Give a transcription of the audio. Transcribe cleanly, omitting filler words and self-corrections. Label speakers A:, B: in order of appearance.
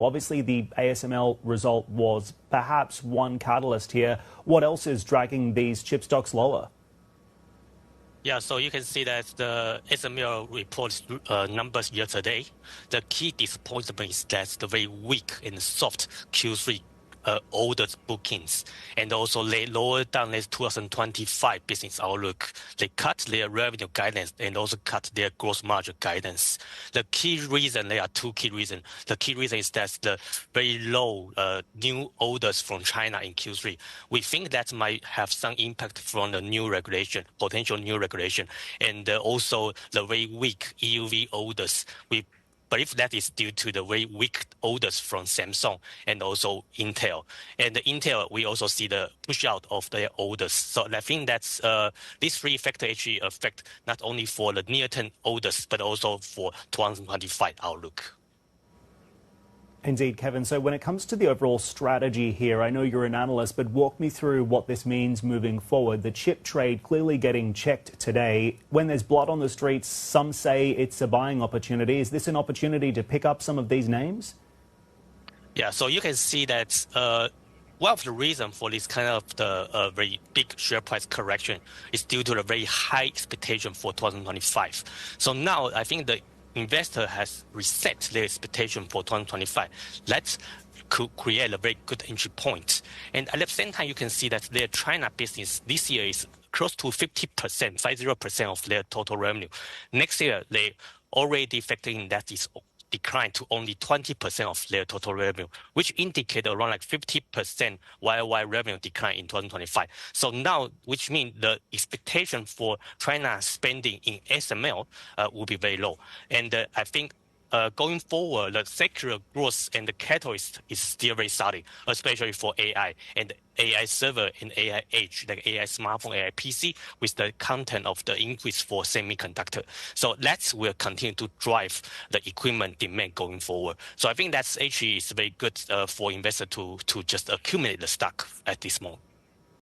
A: Obviously, the ASML result was perhaps one catalyst here. What else is dragging these chip stocks lower?
B: Yeah, so you can see that the ASML reports numbers yesterday. The key disappointment is that the very weak and soft Q3 orders bookings, and also they lowered down their 2025 business outlook. They cut their revenue guidance and also cut their gross margin guidance. The key reason, there are two key reasons. The key reason is that the very low new orders from China in Q3. We think that might have some impact from the new regulation, potential new regulation, and also the very weak EUV orders. We believe that is due to the very weak orders from Samsung and also Intel. And the Intel, we also see the push out of their orders. So I think that's these three factors actually affect not only for the near-term orders, but also for 2025 outlook.
A: Indeed, Kevin. So when it comes to the overall strategy here, I know you're an analyst, but walk me through what this means moving forward. The chip trade clearly getting checked today. When there's blood on the streets, some say it's a buying opportunity. Is this an opportunity to pick up some of these names?
B: Yeah, so you can see that one of the reasons for this kind of the very big share price correction is due to the very high expectation for 2025. So now I think the investor has reset their expectation for 2025. Let's create a very good entry point. And at the same time, you can see that their China business this year is close to 50%, 50% of their total revenue. Next year, they already factor in that is decline to only 20% of their total revenue, which indicate around like 50% YOY revenue decline in 2025. So now, which means the expectation for China spending in ASML will be very low. And I think going forward, the secular growth and the catalyst is still very solid, especially for AI and AI server and AI edge, like AI smartphone, AI PC, with the content of the increase for semiconductor. So that will continue to drive the equipment demand going forward. So I think that's actually is very good for investor to just accumulate the stock at this moment.